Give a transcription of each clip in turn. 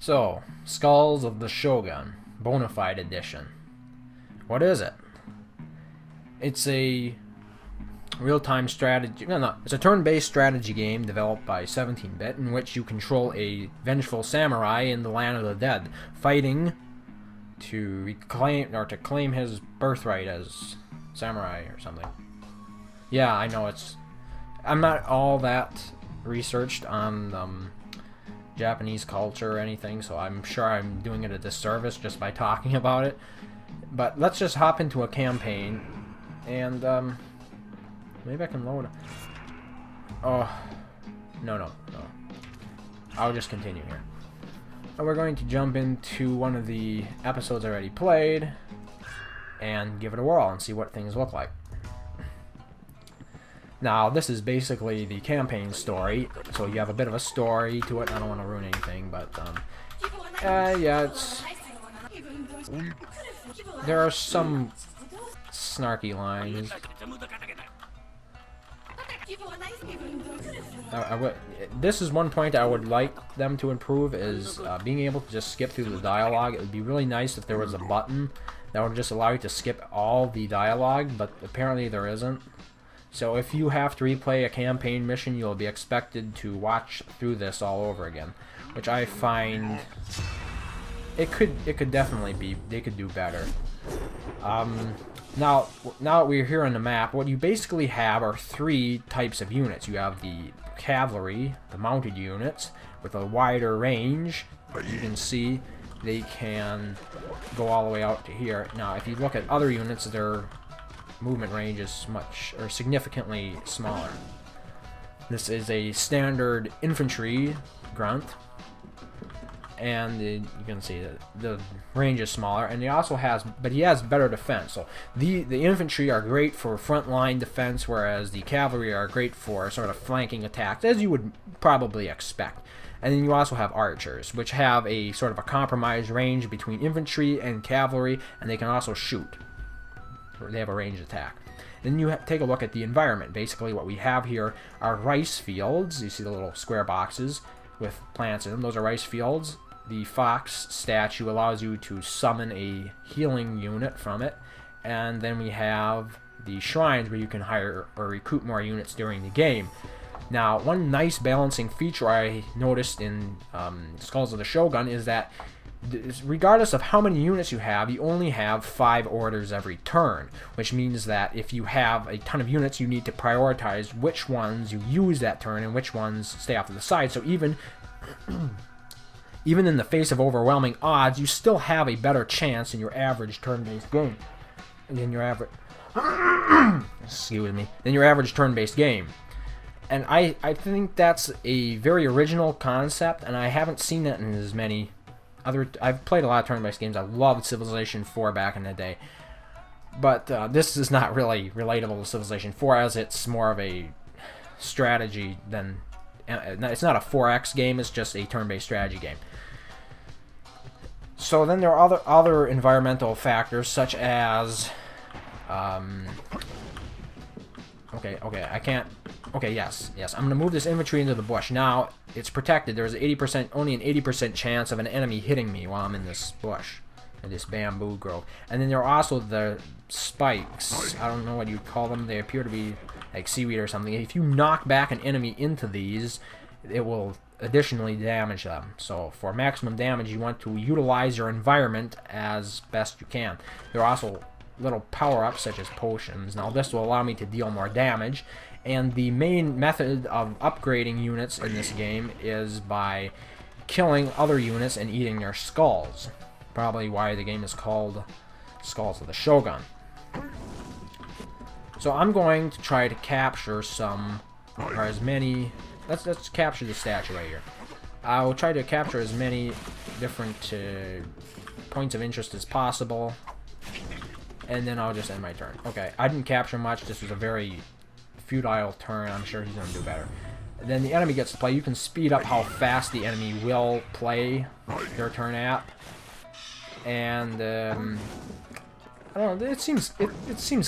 So, Skulls of the Shogun, Bonafide Edition. What is it? It's a real-time strategy... No, it's a turn-based strategy game developed by 17-bit in which you control a vengeful samurai in the land of the dead, fighting to reclaim or to claim his birthright as samurai or something. Yeah, I know it's... I'm not all that researched on Japanese culture or anything, so I'm sure I'm doing it a disservice just by talking about it. But let's just hop into a campaign, and maybe I can load it. Oh, no. I'll just continue here. And we're going to jump into one of the episodes I already played and give it a whirl and see what things look like. Now, this is basically the campaign story, so you have a bit of a story to it. I don't want to ruin anything, but, yeah, it's... There are some snarky lines. This is one point I would like them to improve, is being able to just skip through the dialogue. It would be really nice if there was a button that would just allow you to skip all the dialogue, but apparently there isn't. So if you have to replay a campaign mission, you'll be expected to watch through this all over again, which I find it could definitely be, they could do better. Now that we're here on the map, what you basically have are three types of units. You have the cavalry, the mounted units, with a wider range. You can see they can go all the way out to here. Now, if you look at other units, their movement range is significantly smaller. This is a standard infantry grunt, and you can see that the range is smaller, and he has better defense. So the infantry are great for frontline defense, whereas the cavalry are great for sort of flanking attacks, as you would probably expect. And then you also have archers, which have a sort of a compromised range between infantry and cavalry, and they can also shoot. They have a ranged attack. Then you take a look at the environment. Basically what we have here are rice fields. You see the little square boxes with plants in them. Those are rice fields. The fox statue allows you to summon a healing unit from it. And then we have the shrines where you can hire or recruit more units during the game. Now, one nice balancing feature I noticed in Skulls of the Shogun is that regardless of how many units you have, you only have 5 orders every turn, which means that if you have a ton of units, you need to prioritize which ones you use that turn and which ones stay off to the side. So even in the face of overwhelming odds, you still have a better chance in your average turn-based game than your average turn-based game. And I think that's a very original concept, and I haven't seen that in as many I've played a lot of turn-based games. I loved Civilization 4 back in the day. But this is not really relatable to Civilization 4, as it's more of a strategy than... It's not a 4X game, it's just a turn-based strategy game. So then there are other environmental factors, such as... yes. I'm going to move this infantry into the bush. Now, it's protected. There's only an 80% chance of an enemy hitting me while I'm in this bush, in this bamboo grove. And then there are also the spikes. I don't know what you'd call them. They appear to be like seaweed or something. If you knock back an enemy into these, it will additionally damage them. So for maximum damage, you want to utilize your environment as best you can. There are also little power-ups such as potions. Now this will allow me to deal more damage, and the main method of upgrading units in this game is by killing other units and eating their skulls. Probably why the game is called Skulls of the Shogun. So I'm going to try to capture some, or as many... Let's capture the statue right here. I will try to capture as many different points of interest as possible, and then I'll just end my turn. Okay, I didn't capture much. This was a very futile turn. I'm sure he's going to do better. And then the enemy gets to play. You can speed up how fast the enemy will play their turn at. And I don't know. It seems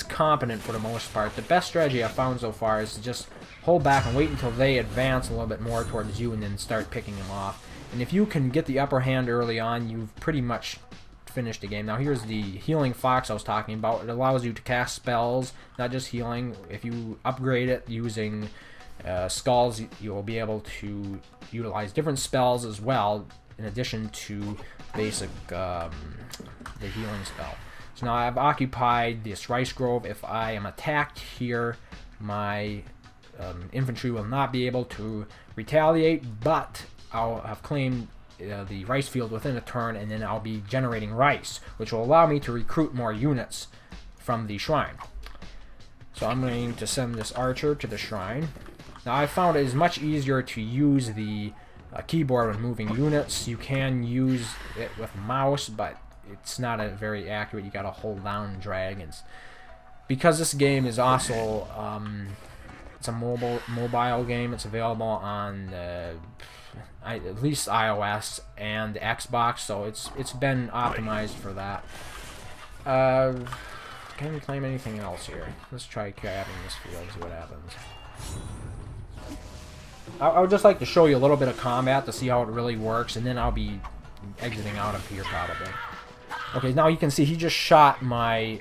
competent for the most part. The best strategy I've found so far is to just hold back and wait until they advance a little bit more towards you and then start picking them off. And if you can get the upper hand early on, you've pretty much finished the game. Now here's the healing fox I was talking about. It allows you to cast spells, not just healing. If you upgrade it using skulls, you'll be able to utilize different spells as well, in addition to basic the healing spell. So now I've occupied this rice grove. If I am attacked here, my infantry will not be able to retaliate, but I'll have claimed the rice field within a turn, and then I'll be generating rice, which will allow me to recruit more units from the shrine. So I'm going to send this archer to the shrine. Now I found it is much easier to use the keyboard when moving units. You can use it with mouse, but it's not a very accurate. You gotta hold down and drag. And because this game is also it's a mobile game, it's available on at least iOS and Xbox, so it's been optimized for that. Can we claim anything else here? Let's try grabbing this field, see what happens. I would just like to show you a little bit of combat to see how it really works, and then I'll be exiting out of here probably. Okay, now you can see he just shot my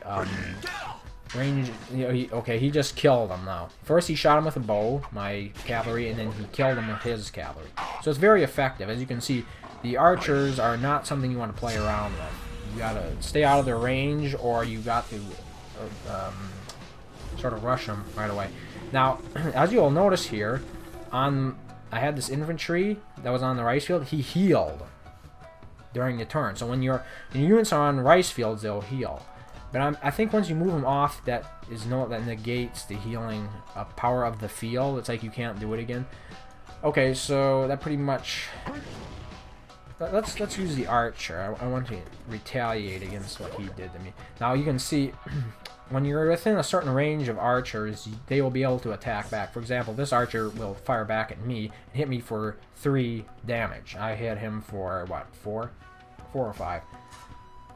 range. Okay, he just killed him now. First he shot him with a bow, my cavalry, and then he killed him with his cavalry. So it's very effective. As you can see, the archers are not something you want to play around with. You gotta stay out of their range, or you got to sort of rush them right away. Now, as you'll notice here, I had this infantry that was on the rice field. He healed during the turn. So when your units are on rice fields, they'll heal. But I think once you move them off, that negates the healing power of the field. It's like you can't do it again. Okay, so that pretty much. Let's use the archer. I want to retaliate against what he did to me. Now you can see, when you're within a certain range of archers, they will be able to attack back. For example, this archer will fire back at me and hit me for 3 damage. I hit him for what, 4 or 5.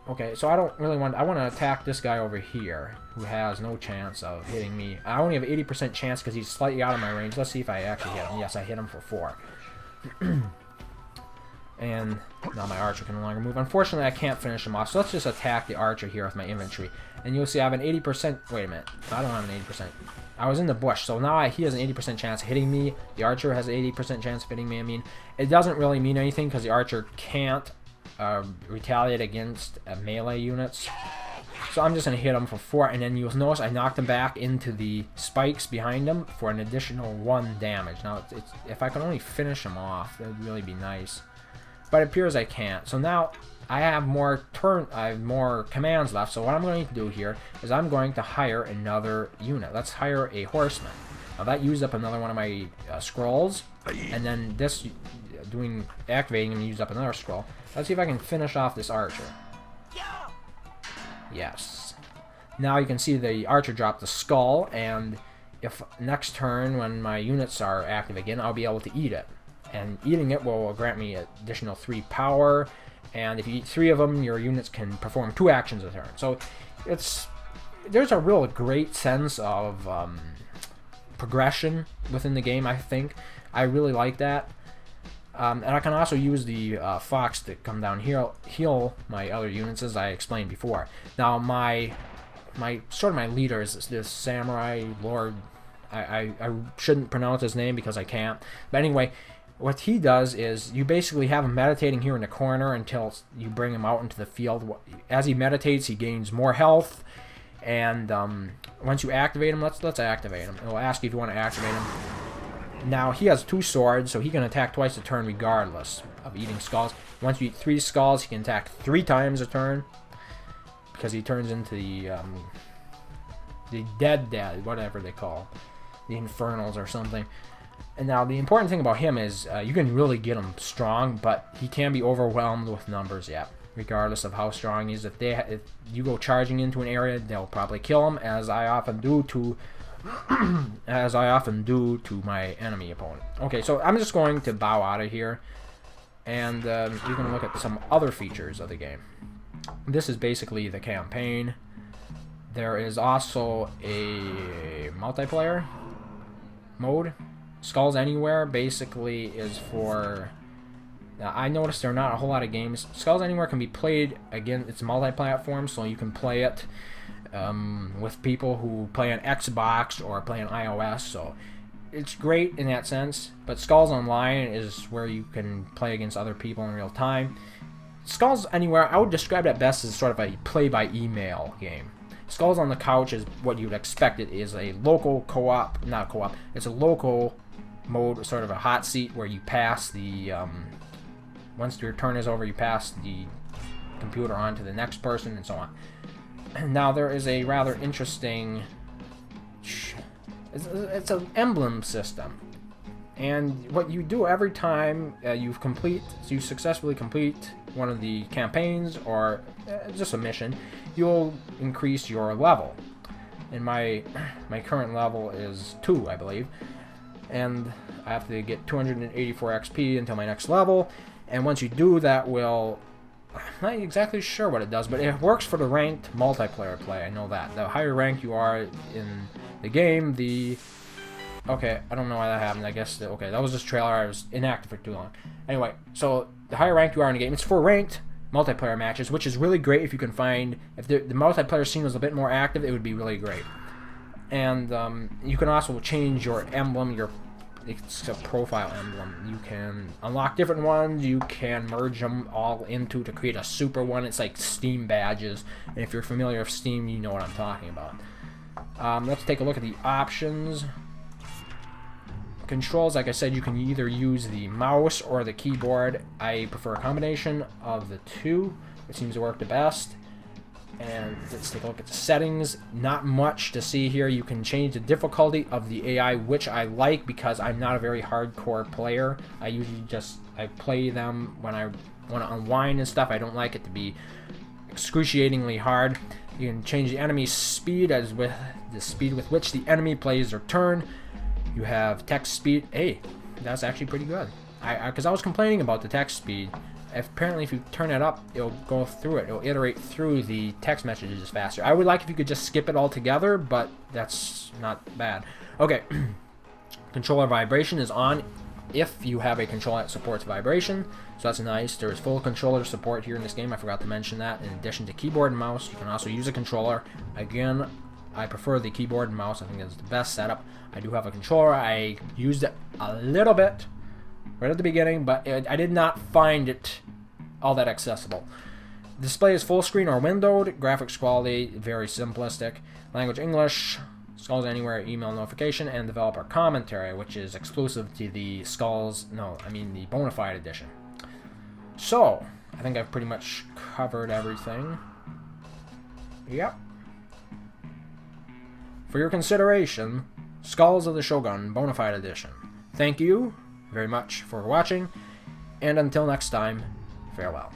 Okay, so I don't really want. I want to attack this guy over here, who has no chance of hitting me. I only have 80% chance because he's slightly out of my range. Let's see if I actually hit him. Yes, I hit him for 4. And now my archer can no longer move. Unfortunately, I can't finish him off, so let's just attack the archer here with my infantry. And you'll see I have an 80%... Wait a minute. I don't have an 80%. I was in the bush, so now he has an 80% chance of hitting me. The archer has an 80% chance of hitting me. I mean, it doesn't really mean anything because the archer can't retaliate against melee units. So I'm just going to hit him for 4, and then you'll notice I knocked him back into the spikes behind him for an additional 1 damage. Now, if I can only finish him off, that would really be nice. But it appears I can't. So now I have more commands left. So what I'm going to do here is I'm going to hire another unit. Let's hire a horseman. Now that used up another one of my scrolls, and then this activating him used up another scroll. Let's see if I can finish off this archer. Yes. Now you can see the archer dropped the skull, and if next turn when my units are active again, I'll be able to eat it. And eating it will grant me additional 3 power, and if you eat 3 of them, your units can perform 2 actions a turn. So there's a real great sense of progression within the game, I think. I really like that. And I can also use the fox to come down here, heal my other units, as I explained before. Now my leader is this samurai lord. I shouldn't pronounce his name because I can't. But anyway, what he does is you basically have him meditating here in the corner until you bring him out into the field. As he meditates, he gains more health, and once you activate him, let's activate him. It will ask you if you want to activate him. Now he has 2 swords, so he can attack twice a turn regardless of eating skulls. Once you eat 3 skulls, he can attack 3 times a turn because he turns into the dead, whatever they call the infernals or something. And now the important thing about him is you can really get him strong, but he can be overwhelmed with numbers, yeah, regardless of how strong he is. If you go charging into an area, they'll probably kill him, as I often do to my enemy opponent. Okay, so I'm just going to bow out of here, and you're going to look at some other features of the game. This is basically the campaign. There is also a multiplayer. mode. Skulls Anywhere basically is for... I noticed there are not a whole lot of games. Skulls Anywhere can be played, again, it's multi-platform, so you can play it with people who play on Xbox or play on iOS, so it's great in that sense. But Skulls Online is where you can play against other people in real time. Skulls Anywhere, I would describe it best as sort of a play-by-email game. Skulls on the Couch is what you would expect. It is a local co-op, not co-op, it's a local mode, sort of a hot seat where you pass the, once your turn is over, you pass the computer on to the next person and so on. Now there is a rather interesting, it's an emblem system. And what you do every time you successfully complete one of the campaigns or just a mission, you'll increase your level. And my current level is 2, I believe. And I have to get 284 XP until my next level. And once you do that, I'm not exactly sure what it does, but it works for the ranked multiplayer play. I know that. The higher rank you are in the game, okay, I don't know why that happened. I guess, okay, that was just trailer. I was inactive for too long. Anyway, so the higher rank you are in the game, it's for ranked multiplayer matches, which is really great if you can find, if the multiplayer scene was a bit more active, it would be really great. And you can also change your emblem, it's a profile emblem. You can unlock different ones, you can merge them all into to create a super one. It's like Steam badges, and if you're familiar with Steam, you know what I'm talking about. Let's take a look at the options. Controls, like I said, you can either use the mouse or the keyboard. I prefer a combination of the two. It seems to work the best. And let's take a look at the settings. Not much to see here. You can change the difficulty of the AI, which I like because I'm not a very hardcore player. I usually I play them when I want to unwind and stuff. I don't like it to be excruciatingly hard. You can change the enemy's speed as with the speed with which the enemy plays their turn. You have text speed. Hey, that's actually pretty good. Because I was complaining about the text speed. Apparently, if you turn it up, it'll go through it. It'll iterate through the text messages faster. I would like if you could just skip it altogether, but that's not bad. Okay, controller vibration is on if you have a controller that supports vibration, so that's nice. There is full controller support here in this game. I forgot to mention that. In addition to keyboard and mouse, you can also use a controller. Again, I prefer the keyboard and mouse. I think it's the best setup. I do have a controller. I used it a little bit right at the beginning, but I did not find it all that accessible. Display is full screen or windowed. Graphics quality, very simplistic. Language English. Skulls Anywhere email notification, and developer commentary, which is exclusive to the the Bonafide edition. So, I think I've pretty much covered everything. Yep. For your consideration, Skulls of the Shogun Bonafide edition. Thank you very much for watching, and until next time, farewell.